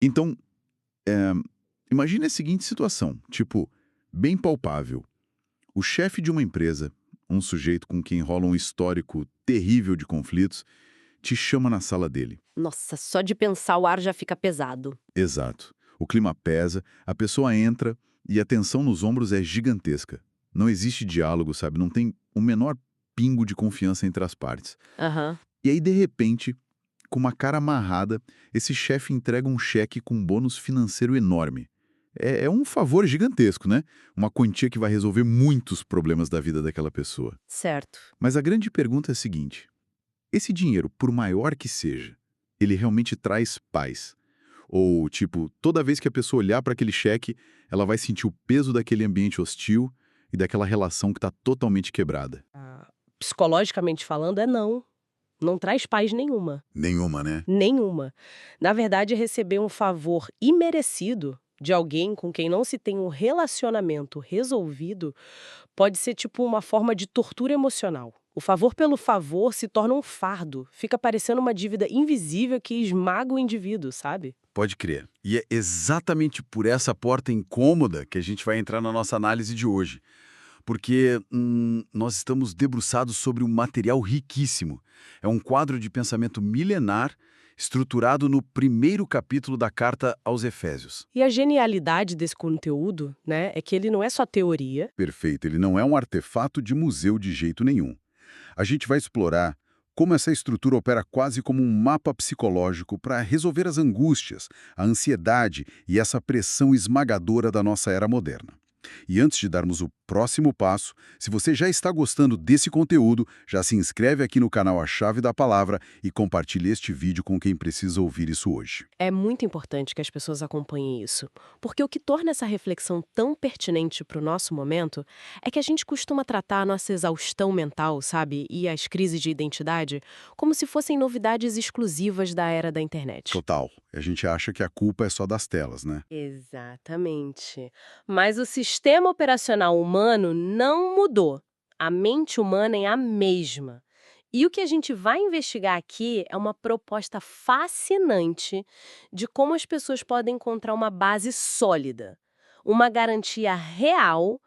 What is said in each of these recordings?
Então, eh, imagine a seguinte situação, tipo, bem palpável. O chefe de uma empresa, um sujeito com quem rola um histórico terrível de conflitos, te chama na sala dele. Nossa, só de pensar o ar já fica pesado. Exato. O clima pesa, a pessoa entra e a tensão nos ombros é gigantesca. Não existe diálogo, sabe? Não tem o menor pingo de confiança entre as partes. Aham. E aí, de repente, com uma cara amarrada, esse chefe entrega um cheque com um bônus financeiro enorme. É um favor gigantesco, né? Uma quantia que vai resolver muitos problemas da vida daquela pessoa. Certo. Mas a grande pergunta é a seguinte: esse dinheiro, por maior que seja, ele realmente traz paz? Ou, tipo, toda vez que a pessoa olhar para aquele cheque, ela vai sentir o peso daquele ambiente hostil e daquela relação que está totalmente quebrada? Psicologicamente falando, é não. Não traz paz nenhuma. Nenhuma, né? Nenhuma. Na verdade, receber um favor imerecido de alguém com quem não se tem um relacionamento resolvido pode ser tipo uma forma de tortura emocional. O favor pelo favor se torna um fardo, fica parecendo uma dívida invisível que esmaga o indivíduo, sabe? Pode crer. E é exatamente por essa porta incômoda que a gente vai entrar na nossa análise de hoje. Porque nós estamos debruçados sobre um material riquíssimo. É um quadro de pensamento milenar, estruturado no primeiro capítulo da carta aos Efésios. E a genialidade desse conteúdo, né, é que ele não é só teoria. Perfeito, ele não é um artefato de museu de jeito nenhum. A gente vai explorar como essa estrutura opera quase como um mapa psicológico para resolver as angústias, a ansiedade e essa pressão esmagadora da nossa era moderna. E antes de darmos o próximo passo, se você já está gostando desse conteúdo, já se inscreve aqui no canal A Chave da Palavra e compartilhe este vídeo com quem precisa ouvir isso hoje. É muito importante que as pessoas acompanhem isso, porque o que torna essa reflexão tão pertinente para o nosso momento é que a gente costuma tratar a nossa exaustão mental, sabe, e as crises de identidade como se fossem novidades exclusivas da era da internet. Total. A gente acha que a culpa é só das telas, né? Exatamente. Mas o sistema operacional humano não mudou. A mente humana é a mesma. E o que a gente vai investigar aqui é uma proposta fascinante de como as pessoas podem encontrar uma base sólida, uma garantia real,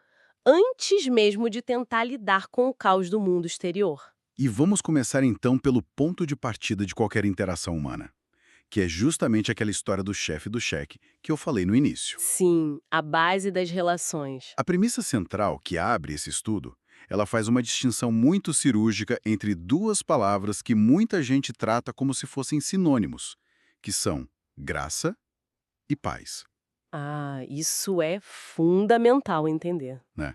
antes mesmo de tentar lidar com o caos do mundo exterior. E vamos começar então pelo ponto de partida de qualquer interação humana, que é justamente aquela história do chefe do cheque que eu falei no início. Sim, a base das relações. A premissa central que abre esse estudo, ela faz uma distinção muito cirúrgica entre duas palavras que muita gente trata como se fossem sinônimos, que são graça e paz, Ah, isso é fundamental entender. né?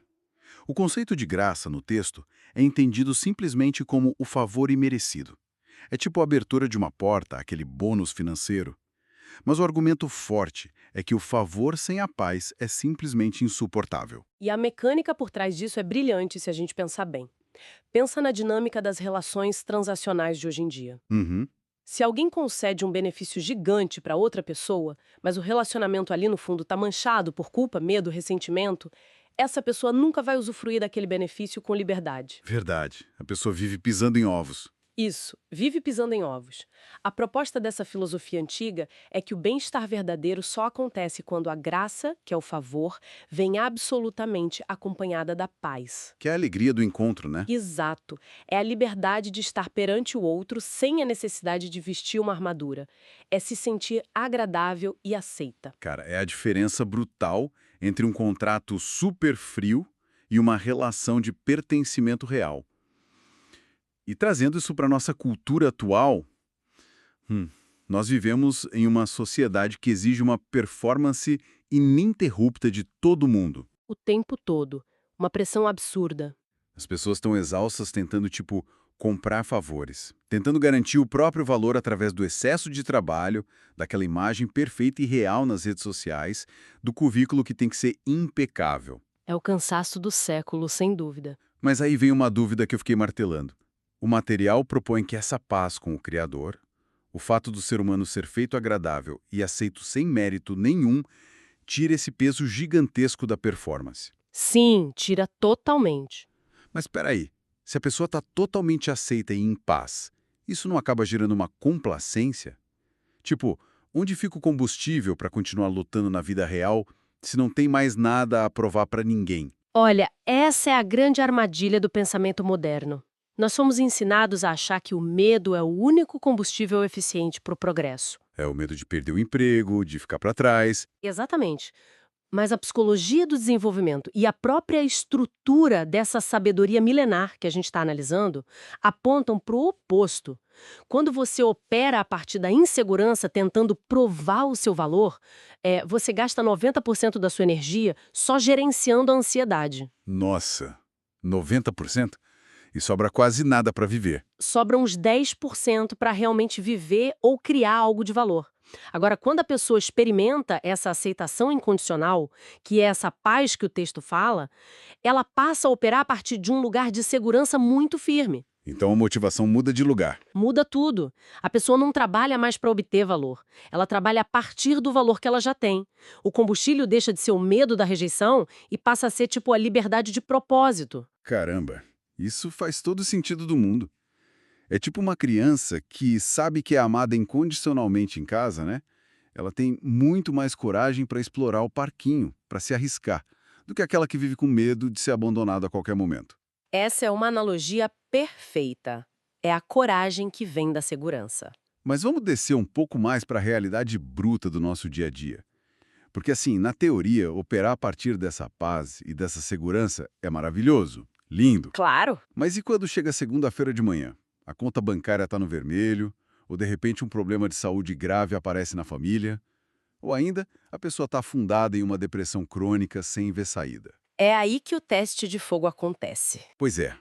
O conceito de graça no texto é entendido simplesmente como o favor imerecido. É tipo a abertura de uma porta, aquele bônus financeiro. Mas o argumento forte é que o favor sem a paz é simplesmente insuportável. E a mecânica por trás disso é brilhante se a gente pensar bem. Pensa na dinâmica das relações transacionais de hoje em dia. Uhum. Se alguém concede um benefício gigante para outra pessoa, mas o relacionamento ali no fundo está manchado por culpa, medo, ressentimento, essa pessoa nunca vai usufruir daquele benefício com liberdade. Verdade. A pessoa vive pisando em ovos. Isso, vive pisando em ovos. A proposta dessa filosofia antiga é que o bem-estar verdadeiro só acontece quando a graça, que é o favor, vem absolutamente acompanhada da paz. Que é a alegria do encontro, né? Exato. É a liberdade de estar perante o outro sem a necessidade de vestir uma armadura. É se sentir agradável e aceita. Cara, é a diferença brutal entre um contrato super frio e uma relação de pertencimento real. E trazendo isso para nossa cultura atual, hum, nós vivemos em uma sociedade que exige uma performance ininterrupta de todo mundo. O tempo todo. Uma pressão absurda. As pessoas estão exaustas tentando, tipo, comprar favores, tentando garantir o próprio valor através do excesso de trabalho, daquela imagem perfeita e real nas redes sociais, do currículo que tem que ser impecável. É o cansaço do século, sem dúvida. Mas aí vem uma dúvida que eu fiquei martelando. O material propõe que essa paz com o Criador, o fato do ser humano ser feito agradável e aceito sem mérito nenhum, tira esse peso gigantesco da performance. Sim, tira totalmente. Mas espera aí, se a pessoa está totalmente aceita e em paz, isso não acaba gerando uma complacência? Tipo, onde fica o combustível para continuar lutando na vida real se não tem mais nada a provar para ninguém? Olha, essa é a grande armadilha do pensamento moderno. Nós somos ensinados a achar que o medo é o único combustível eficiente para o progresso. É o medo de perder o emprego, de ficar para trás. Exatamente. Mas a psicologia do desenvolvimento e a própria estrutura dessa sabedoria milenar que a gente está analisando apontam para o oposto. Quando você opera a partir da insegurança tentando provar o seu valor, você gasta 90% da sua energia só gerenciando a ansiedade. Nossa, 90%? E sobra quase nada para viver. Sobra uns 10% para realmente viver ou criar algo de valor. Agora, quando a pessoa experimenta essa aceitação incondicional, que é essa paz que o texto fala, ela passa a operar a partir de um lugar de segurança muito firme. Então a motivação muda de lugar. Muda tudo. A pessoa não trabalha mais para obter valor. Ela trabalha a partir do valor que ela já tem. O combustível deixa de ser o medo da rejeição e passa a ser tipo a liberdade de propósito. Caramba, isso faz todo o sentido do mundo. É tipo uma criança que sabe que é amada incondicionalmente em casa, né? Ela tem muito mais coragem para explorar o parquinho, para se arriscar, do que aquela que vive com medo de ser abandonada a qualquer momento. Essa é uma analogia perfeita. É a coragem que vem da segurança. Mas vamos descer um pouco mais para a realidade bruta do nosso dia a dia. Porque, assim, na teoria, operar a partir dessa paz e dessa segurança é maravilhoso, lindo. Claro. Mas e quando chega segunda-feira de manhã? A conta bancária está no vermelho, ou de repente um problema de saúde grave aparece na família, ou ainda a pessoa está afundada em uma depressão crônica sem ver saída. É aí que o teste de fogo acontece. Pois é,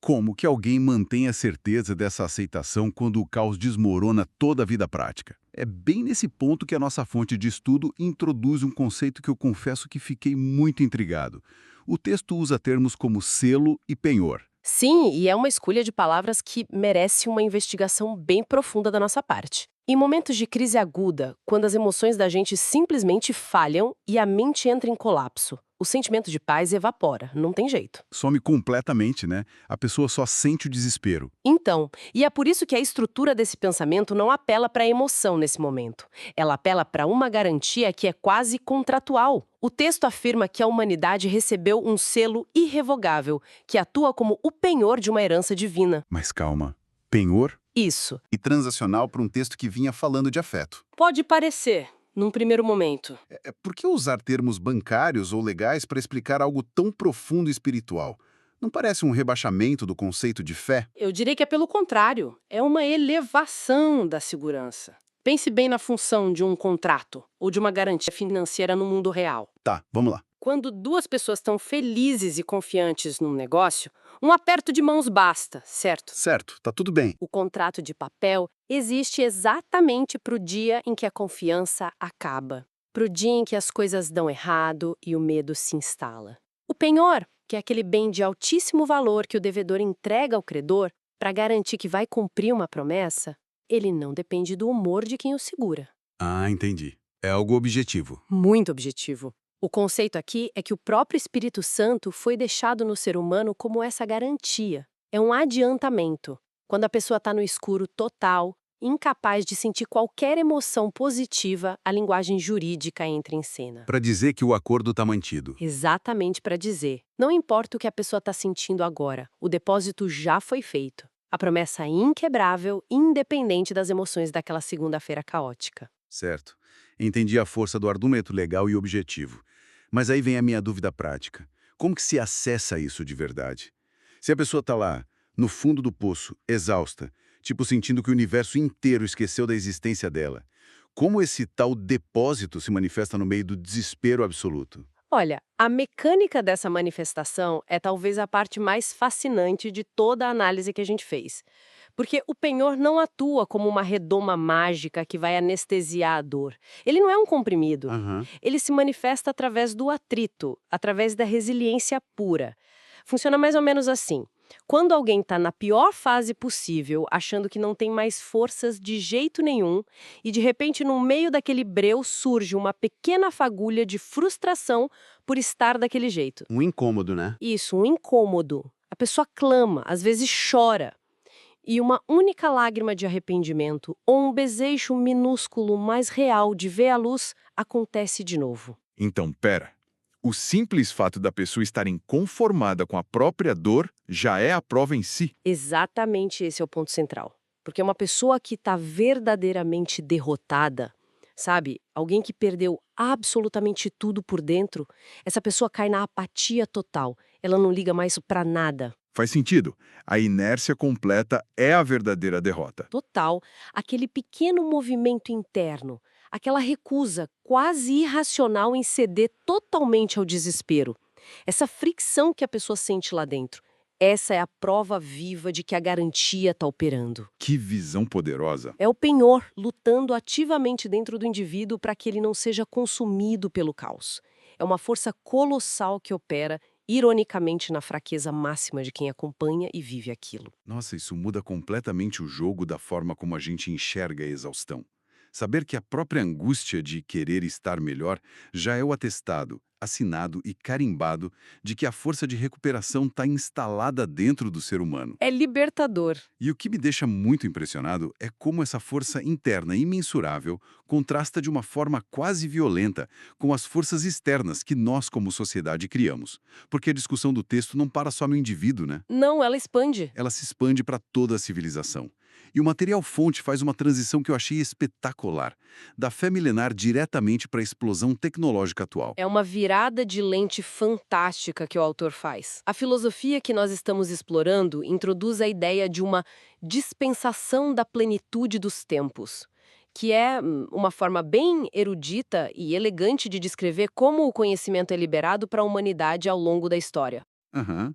como que alguém mantém a certeza dessa aceitação quando o caos desmorona toda a vida prática? É bem nesse ponto que a nossa fonte de estudo introduz um conceito que eu confesso que fiquei muito intrigado. O texto usa termos como selo e penhor. Sim, e é uma escolha de palavras que merece uma investigação bem profunda da nossa parte. Em momentos de crise aguda, quando as emoções da gente simplesmente falham e a mente entra em colapso, o sentimento de paz evapora, não tem jeito. Some completamente, né? A pessoa só sente o desespero. Então, e é por isso que a estrutura desse pensamento não apela para a emoção nesse momento. Ela apela para uma garantia que é quase contratual. O texto afirma que a humanidade recebeu um selo irrevogável, que atua como o penhor de uma herança divina. Mas calma, penhor? Isso. E transacional para um texto que vinha falando de afeto. Pode parecer, num primeiro momento. Por que usar termos bancários ou legais para explicar algo tão profundo e espiritual? Não parece um rebaixamento do conceito de fé? Eu diria que é pelo contrário, é uma elevação da segurança. Pense bem na função de um contrato ou de uma garantia financeira no mundo real. Tá, vamos lá. Quando duas pessoas estão felizes e confiantes num negócio, um aperto de mãos basta, certo? Certo, tá tudo bem. O contrato de papel existe exatamente para o dia em que a confiança acaba, para o dia em que as coisas dão errado e o medo se instala. O penhor, que é aquele bem de altíssimo valor que o devedor entrega ao credor para garantir que vai cumprir uma promessa, ele não depende do humor de quem o segura. Ah, entendi. É algo objetivo. Muito objetivo. O conceito aqui é que o próprio Espírito Santo foi deixado no ser humano como essa garantia. É um adiantamento. Quando a pessoa está no escuro total, incapaz de sentir qualquer emoção positiva, a linguagem jurídica entra em cena. Para dizer que o acordo está mantido. Exatamente para dizer. Não importa o que a pessoa está sentindo agora, o depósito já foi feito. A promessa é inquebrável, independente das emoções daquela segunda-feira caótica. Certo. Entendi a força do argumento legal e objetivo. Mas aí vem a minha dúvida prática. Como que se acessa isso de verdade? Se a pessoa está lá, no fundo do poço, exausta, tipo sentindo que o universo inteiro esqueceu da existência dela, como esse tal depósito se manifesta no meio do desespero absoluto? Olha, a mecânica dessa manifestação é talvez a parte mais fascinante de toda a análise que a gente fez. Porque o penhor não atua como uma redoma mágica que vai anestesiar a dor. Ele não é um comprimido. Aham. Ele se manifesta através do atrito, através da resiliência pura. Funciona mais ou menos assim. Quando alguém está na pior fase possível, achando que não tem mais forças de jeito nenhum, e de repente no meio daquele breu surge uma pequena fagulha de frustração por estar daquele jeito. Um incômodo, né? Isso, um incômodo. A pessoa clama, às vezes chora. E uma única lágrima de arrependimento ou um desejo minúsculo mais real de ver a luz acontece de novo. Então, pera. O simples fato da pessoa estar inconformada com a própria dor já é a prova em si. Exatamente esse é o ponto central. Porque uma pessoa que está verdadeiramente derrotada, sabe? Alguém que perdeu absolutamente tudo por dentro, essa pessoa cai na apatia total. Ela não liga mais para nada. Faz sentido. A inércia completa é a verdadeira derrota. Total. Aquele pequeno movimento interno, aquela recusa quase irracional em ceder totalmente ao desespero. Essa fricção que a pessoa sente lá dentro. Essa é a prova viva de que a garantia está operando. Que visão poderosa. É o penhor lutando ativamente dentro do indivíduo para que ele não seja consumido pelo caos. É uma força colossal que opera, ironicamente, na fraqueza máxima de quem acompanha e vive aquilo. Nossa, isso muda completamente o jogo da forma como a gente enxerga a exaustão. Saber que a própria angústia de querer estar melhor já é o atestado, assinado e carimbado de que a força de recuperação está instalada dentro do ser humano. É libertador. E o que me deixa muito impressionado é como essa força interna imensurável contrasta de uma forma quase violenta com as forças externas que nós, como sociedade, criamos. Porque a discussão do texto não para só no indivíduo, né? Não, ela expande. Ela se expande para toda a civilização. E o material-fonte faz uma transição que eu achei espetacular, da fé milenar diretamente para a explosão tecnológica atual. É uma virada de lente fantástica que o autor faz. A filosofia que nós estamos explorando introduz a ideia de uma dispensação da plenitude dos tempos, que é uma forma bem erudita e elegante de descrever como o conhecimento é liberado para a humanidade ao longo da história. Aham.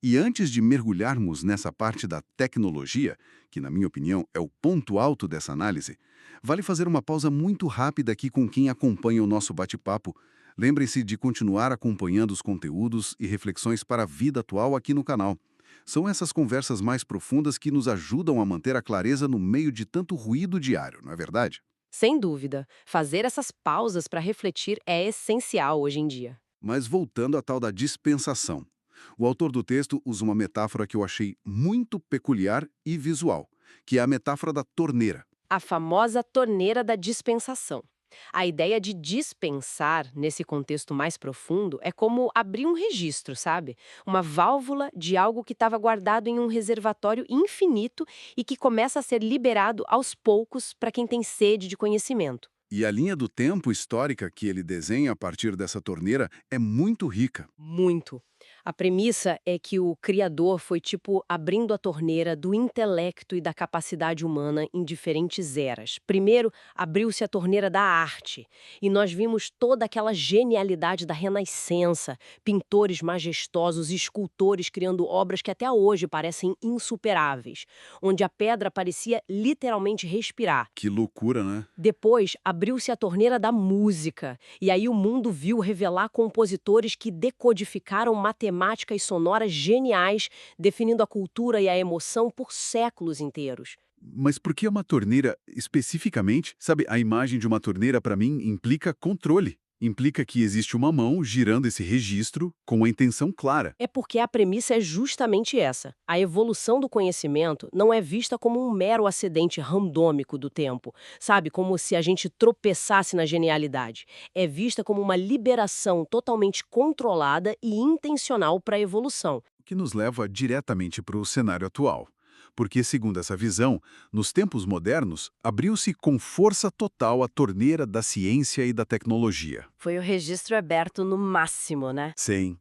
E antes de mergulharmos nessa parte da tecnologia, que na minha opinião é o ponto alto dessa análise, vale fazer uma pausa muito rápida aqui com quem acompanha o nosso bate-papo. Lembrem-se de continuar acompanhando os conteúdos e reflexões para a vida atual aqui no canal. São essas conversas mais profundas que nos ajudam a manter a clareza no meio de tanto ruído diário, não é verdade? Sem dúvida, fazer essas pausas para refletir é essencial hoje em dia. Mas voltando à tal da dispensação. O autor do texto usa uma metáfora que eu achei muito peculiar e visual, que é a metáfora da torneira. A famosa torneira da dispensação. A ideia de dispensar, nesse contexto mais profundo, é como abrir um registro, sabe? Uma válvula de algo que estava guardado em um reservatório infinito e que começa a ser liberado aos poucos para quem tem sede de conhecimento. E a linha do tempo histórica que ele desenha a partir dessa torneira é muito rica. Muito. A premissa é que o criador foi tipo abrindo a torneira do intelecto e da capacidade humana em diferentes eras. Primeiro, abriu-se a torneira da arte, e nós vimos toda aquela genialidade da Renascença, pintores majestosos e escultores criando obras que até hoje parecem insuperáveis, onde a pedra parecia literalmente respirar. Que loucura, né? Depois, abriu-se a torneira da música, e aí o mundo viu revelar compositores que decodificaram matemáticas sonoras geniais, definindo a cultura e a emoção por séculos inteiros. Mas por que uma torneira especificamente? Sabe, a imagem de uma torneira para mim implica controle. Implica que existe uma mão girando esse registro com a intenção clara. É porque a premissa é justamente essa. A evolução do conhecimento não é vista como um mero acidente randômico do tempo, sabe? Como se a gente tropeçasse na genialidade. É vista como uma liberação totalmente controlada e intencional para a evolução. O que nos leva diretamente para o cenário atual. Porque, segundo essa visão, nos tempos modernos, abriu-se com força total a torneira da ciência e da tecnologia. Foi o registro aberto no máximo, né? Sim.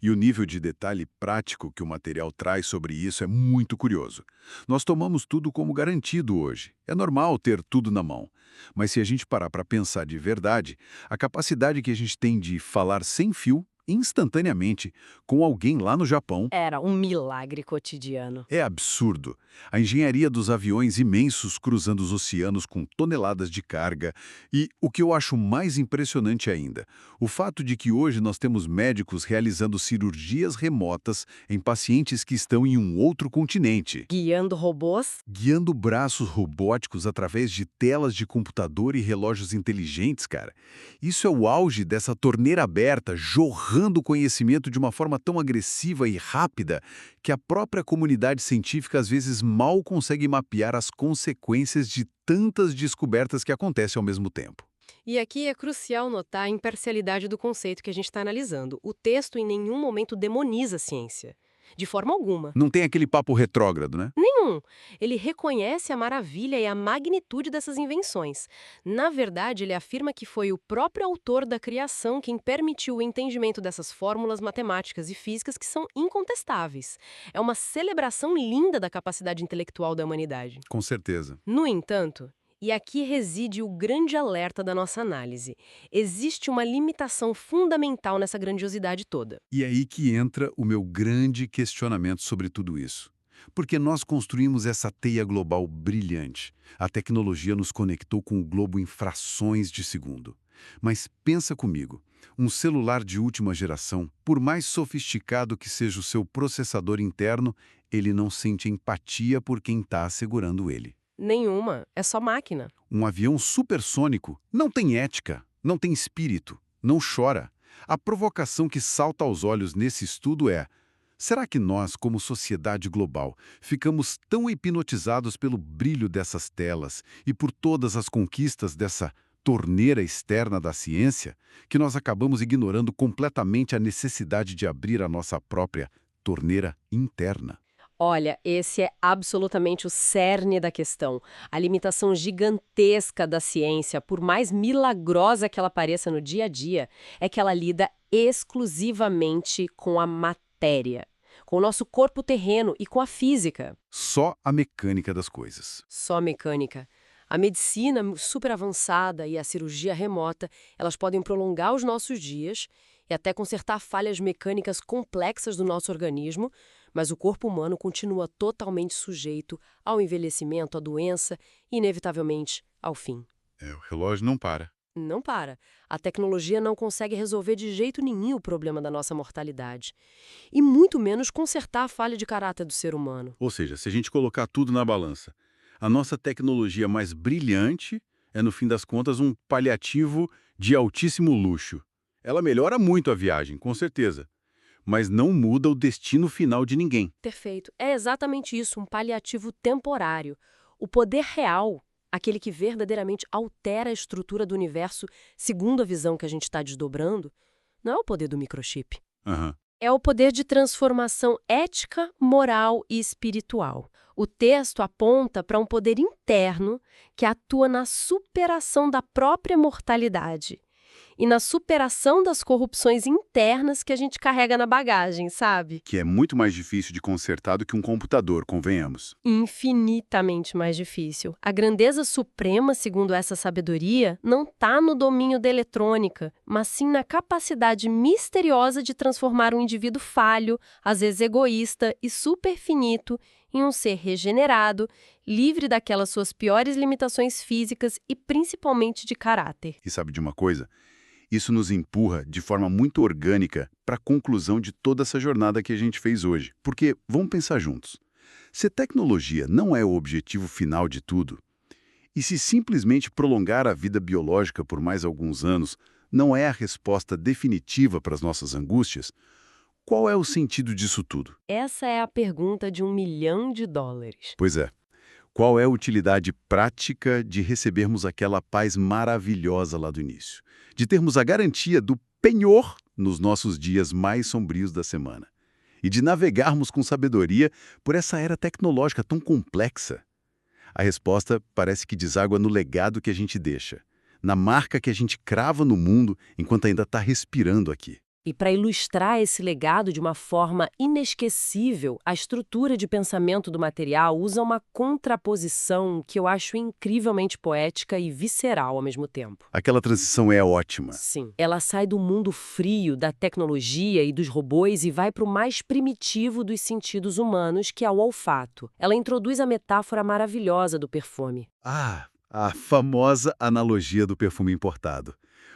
E o nível de detalhe prático que o material traz sobre isso é muito curioso. Nós tomamos tudo como garantido hoje. É normal ter tudo na mão. Mas se a gente parar para pensar de verdade, a capacidade que a gente tem de falar sem fio, instantaneamente, com alguém lá no Japão, Era um milagre cotidiano. é absurdo. A engenharia dos aviões imensos cruzando os oceanos com toneladas de carga. E o que eu acho mais impressionante ainda, o fato de que hoje nós temos médicos realizando cirurgias remotas em pacientes que estão em um outro continente, Guiando robôs? guiando braços robóticos através de telas de computador e relógios inteligentes, cara. Isso é o auge dessa torneira aberta, jorrando empurrando o conhecimento de uma forma tão agressiva e rápida que a própria comunidade científica às vezes mal consegue mapear as consequências de tantas descobertas que acontecem ao mesmo tempo. E aqui é crucial notar a imparcialidade do conceito que a gente está analisando. O texto em nenhum momento demoniza a ciência. De forma alguma. Não tem aquele papo retrógrado, né? Nenhum. Ele reconhece a maravilha e a magnitude dessas invenções. Na verdade, ele afirma que foi o próprio autor da criação quem permitiu o entendimento dessas fórmulas matemáticas e físicas que são incontestáveis. É uma celebração linda da capacidade intelectual da humanidade. Com certeza. No entanto, e aqui reside o grande alerta da nossa análise, existe uma limitação fundamental nessa grandiosidade toda. E é aí que entra o meu grande questionamento sobre tudo isso. Porque nós construímos essa teia global brilhante. A tecnologia nos conectou com o globo em frações de segundo. Mas pensa comigo, um celular de última geração, por mais sofisticado que seja o seu processador interno, ele não sente empatia por quem está segurando ele. Nenhuma, é só máquina. Um avião supersônico não tem ética, não tem espírito, não chora. A provocação que salta aos olhos nesse estudo é: será que nós, como sociedade global, ficamos tão hipnotizados pelo brilho dessas telas e por todas as conquistas dessa torneira externa da ciência, que nós acabamos ignorando completamente a necessidade de abrir a nossa própria torneira interna? Olha, esse é absolutamente o cerne da questão. A limitação gigantesca da ciência, por mais milagrosa que ela pareça no dia a dia, é que ela lida exclusivamente com a matéria, com o nosso corpo terreno e com a física. Só a mecânica das coisas. Só mecânica. A medicina super avançada e a cirurgia remota, elas podem prolongar os nossos dias e até consertar falhas mecânicas complexas do nosso organismo, mas o corpo humano continua totalmente sujeito ao envelhecimento, à doença e, inevitavelmente, ao fim. O relógio não para. Não para. A tecnologia não consegue resolver de jeito nenhum o problema da nossa mortalidade. E muito menos consertar a falha de caráter do ser humano. Ou seja, se a gente colocar tudo na balança, a nossa tecnologia mais brilhante é, no fim das contas, um paliativo de altíssimo luxo. Ela melhora muito a viagem, com certeza, mas não muda o destino final de ninguém. Perfeito. É exatamente isso, um paliativo temporário. O poder real, aquele que verdadeiramente altera a estrutura do universo segundo a visão que a gente está desdobrando, não é o poder do microchip. Aham. É o poder de transformação ética, moral e espiritual. O texto aponta para um poder interno que atua na superação da própria mortalidade e na superação das corrupções internas que a gente carrega na bagagem, sabe? Que é muito mais difícil de consertar do que um computador, convenhamos. Infinitamente mais difícil. A grandeza suprema, segundo essa sabedoria, não está no domínio da eletrônica, mas sim na capacidade misteriosa de transformar um indivíduo falho, às vezes egoísta e superfinito, em um ser regenerado, livre daquelas suas piores limitações físicas e principalmente de caráter. E sabe de uma coisa? Isso nos empurra de forma muito orgânica para a conclusão de toda essa jornada que a gente fez hoje. Porque, vamos pensar juntos, se tecnologia não é o objetivo final de tudo, e se simplesmente prolongar a vida biológica por mais alguns anos não é a resposta definitiva para as nossas angústias, qual é o sentido disso tudo? Essa é a pergunta de $1 milhão. Pois é. Qual é a utilidade prática de recebermos aquela paz maravilhosa lá do início? De termos a garantia do penhor nos nossos dias mais sombrios da semana? E de navegarmos com sabedoria por essa era tecnológica tão complexa? A resposta parece que deságua no legado que a gente deixa, na marca que a gente crava no mundo enquanto ainda está respirando aqui. E para ilustrar esse legado de uma forma inesquecível, a estrutura de pensamento do material usa uma contraposição que eu acho incrivelmente poética e visceral ao mesmo tempo. Aquela transição é ótima. Sim. Ela sai do mundo frio da tecnologia e dos robôs e vai para o mais primitivo dos sentidos humanos, que é o olfato. Ela introduz a metáfora maravilhosa do perfume. A famosa analogia do perfume importado.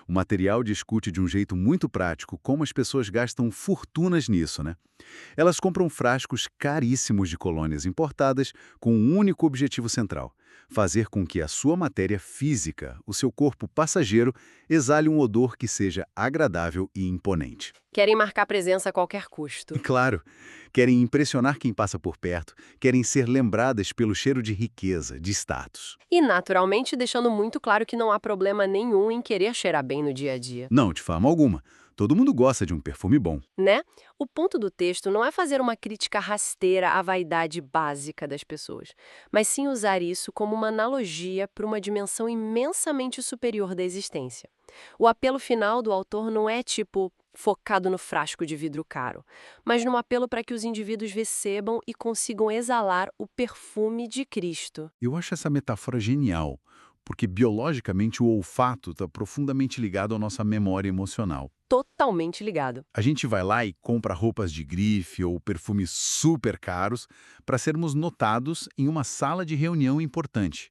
O material discute de um jeito muito prático como as pessoas gastam fortunas nisso, né? Elas compram frascos caríssimos de colônias importadas com um único objetivo central: fazer com que a sua matéria física, o seu corpo passageiro, exale um odor que seja agradável e imponente. Querem marcar presença a qualquer custo. E claro, querem impressionar quem passa por perto, querem ser lembradas pelo cheiro de riqueza, de status. E, naturalmente, deixando muito claro que não há problema nenhum em querer cheirar bem no dia a dia. Não, de forma alguma. Todo mundo gosta de um perfume bom. Né? O ponto do texto não é fazer uma crítica rasteira à vaidade básica das pessoas, mas sim usar isso como uma analogia para uma dimensão imensamente superior da existência. O apelo final do autor não é tipo focado no frasco de vidro caro, mas num apelo para que os indivíduos recebam e consigam exalar o perfume de Cristo. Eu acho essa metáfora genial, porque biologicamente o olfato está profundamente ligado à nossa memória emocional. Totalmente ligado. A gente vai lá e compra roupas de grife ou perfumes super caros para sermos notados em uma sala de reunião importante.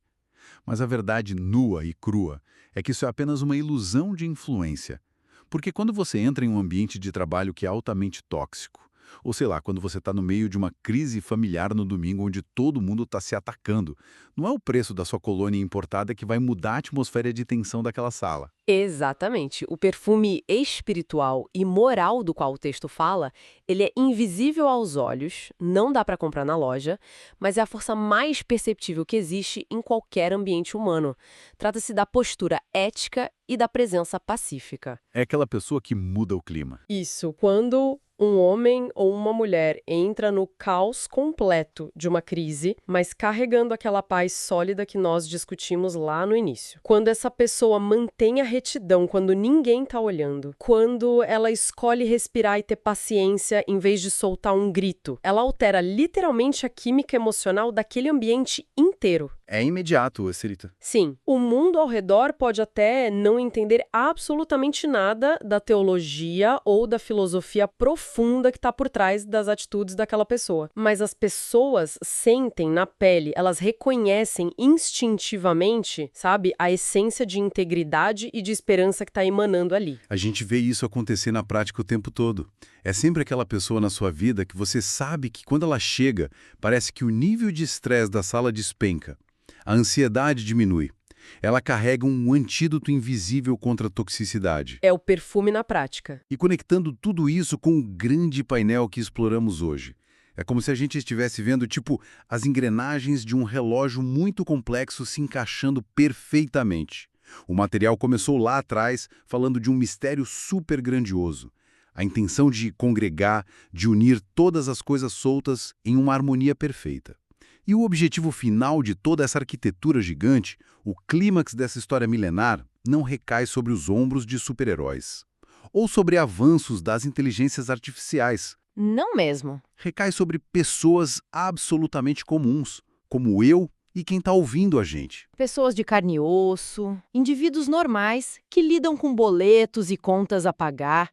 Mas a verdade nua e crua é que isso é apenas uma ilusão de influência. Porque quando você entra em um ambiente de trabalho que é altamente tóxico, ou sei lá, quando você está no meio de uma crise familiar no domingo onde todo mundo está se atacando, não é o preço da sua colônia importada que vai mudar a atmosfera de tensão daquela sala. Exatamente. O perfume espiritual e moral do qual o texto fala, ele é invisível aos olhos, não dá para comprar na loja, mas é a força mais perceptível que existe em qualquer ambiente humano. Trata-se da postura ética e da presença pacífica. É aquela pessoa que muda o clima. Isso, quando um homem ou uma mulher entra no caos completo de uma crise, mas carregando aquela paz sólida que nós discutimos lá no início. Quando essa pessoa mantém a retidão quando ninguém está olhando, quando ela escolhe respirar e ter paciência em vez de soltar um grito, ela altera literalmente a química emocional daquele ambiente inteiro. É imediato, Esserita. Sim, o mundo ao redor pode até não entender absolutamente nada da teologia ou da filosofia profunda que está por trás das atitudes daquela pessoa. Mas as pessoas sentem na pele, elas reconhecem instintivamente, sabe, a essência de integridade e de esperança que está emanando ali. A gente vê isso acontecer na prática o tempo todo. É sempre aquela pessoa na sua vida que você sabe que quando ela chega, parece que o nível de estresse da sala despenca. A ansiedade diminui. Ela carrega um antídoto invisível contra a toxicidade. É o perfume na prática. E conectando tudo isso com o grande painel que exploramos hoje. É como se a gente estivesse vendo, tipo, as engrenagens de um relógio muito complexo se encaixando perfeitamente. O material começou lá atrás, falando de um mistério super grandioso. A intenção de congregar, de unir todas as coisas soltas em uma harmonia perfeita. E o objetivo final de toda essa arquitetura gigante, o clímax dessa história milenar, não recai sobre os ombros de super-heróis. Ou sobre avanços das inteligências artificiais. Não mesmo. Recai sobre pessoas absolutamente comuns, como eu e quem está ouvindo a gente. Pessoas de carne e osso, indivíduos normais que lidam com boletos e contas a pagar,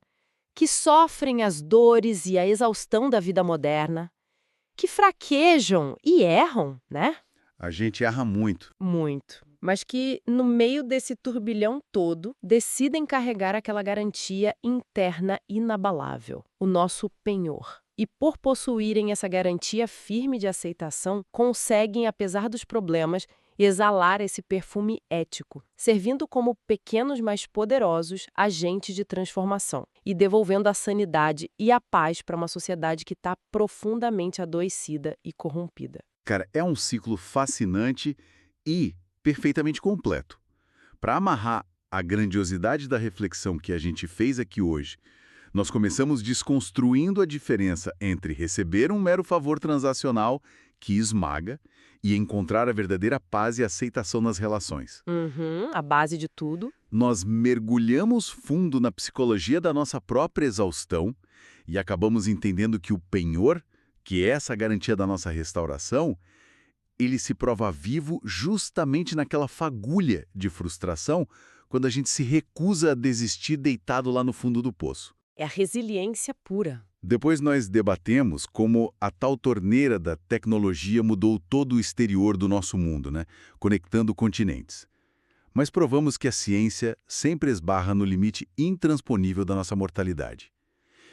que sofrem as dores e a exaustão da vida moderna, que fraquejam e erram, né? A gente erra muito. Muito. Mas que, no meio desse turbilhão todo, decidem carregar aquela garantia interna inabalável, o nosso penhor. E por possuírem essa garantia firme de aceitação, conseguem, apesar dos problemas, exalar esse perfume ético, servindo como pequenos, mas poderosos agentes de transformação e devolvendo a sanidade e a paz para uma sociedade que está profundamente adoecida e corrompida. Cara, é um ciclo fascinante e perfeitamente completo. Para amarrar a grandiosidade da reflexão que a gente fez aqui hoje, nós começamos desconstruindo a diferença entre receber um mero favor transacional que esmaga e encontrar a verdadeira paz e aceitação nas relações. A base de tudo. Nós mergulhamos fundo na psicologia da nossa própria exaustão e acabamos entendendo que o penhor, que é essa garantia da nossa restauração, ele se prova vivo justamente naquela fagulha de frustração quando a gente se recusa a desistir deitado lá no fundo do poço. É a resiliência pura. Depois nós debatemos como a tal torneira da tecnologia mudou todo o exterior do nosso mundo, né? Conectando continentes. Mas provamos que a ciência sempre esbarra no limite intransponível da nossa mortalidade.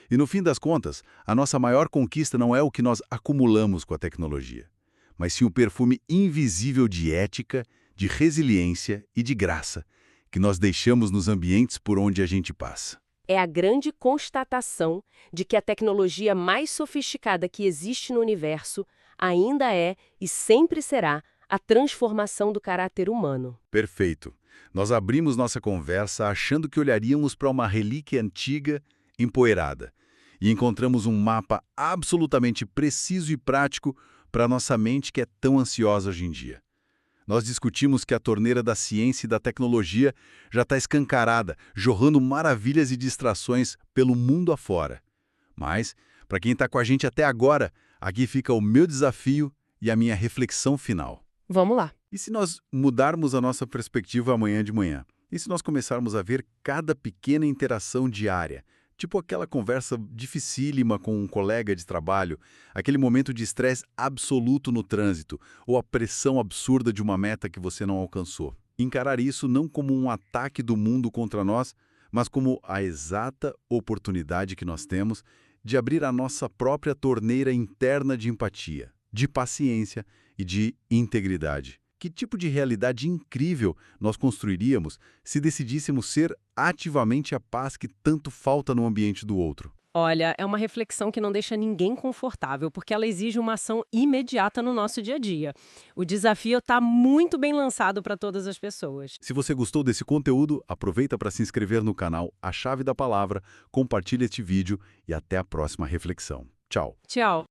E no fim das contas, a nossa maior conquista não é o que nós acumulamos com a tecnologia, mas sim o perfume invisível de ética, de resiliência e de graça, que nós deixamos nos ambientes por onde a gente passa. É a grande constatação de que a tecnologia mais sofisticada que existe no universo ainda é e sempre será a transformação do caráter humano. Perfeito. Nós abrimos nossa conversa achando que olharíamos para uma relíquia antiga, empoeirada, e encontramos um mapa absolutamente preciso e prático para nossa mente que é tão ansiosa hoje em dia. Nós discutimos que a torneira da ciência e da tecnologia já está escancarada, jorrando maravilhas e distrações pelo mundo afora. Mas, para quem está com a gente até agora, aqui fica o meu desafio e a minha reflexão final. Vamos lá. E se nós mudarmos a nossa perspectiva amanhã de manhã? E se nós começarmos a ver cada pequena interação diária? Tipo aquela conversa dificílima com um colega de trabalho, aquele momento de estresse absoluto no trânsito, ou a pressão absurda de uma meta que você não alcançou. Encarar isso não como um ataque do mundo contra nós, mas como a exata oportunidade que nós temos de abrir a nossa própria torneira interna de empatia, de paciência e de integridade. Que tipo de realidade incrível nós construiríamos se decidíssemos ser ativamente a paz que tanto falta no ambiente do outro? Olha, é uma reflexão que não deixa ninguém confortável, porque ela exige uma ação imediata no nosso dia a dia. O desafio está muito bem lançado para todas as pessoas. Se você gostou desse conteúdo, aproveita para se inscrever no canal A Chave da Palavra, compartilhe este vídeo e até a próxima reflexão. Tchau! Tchau!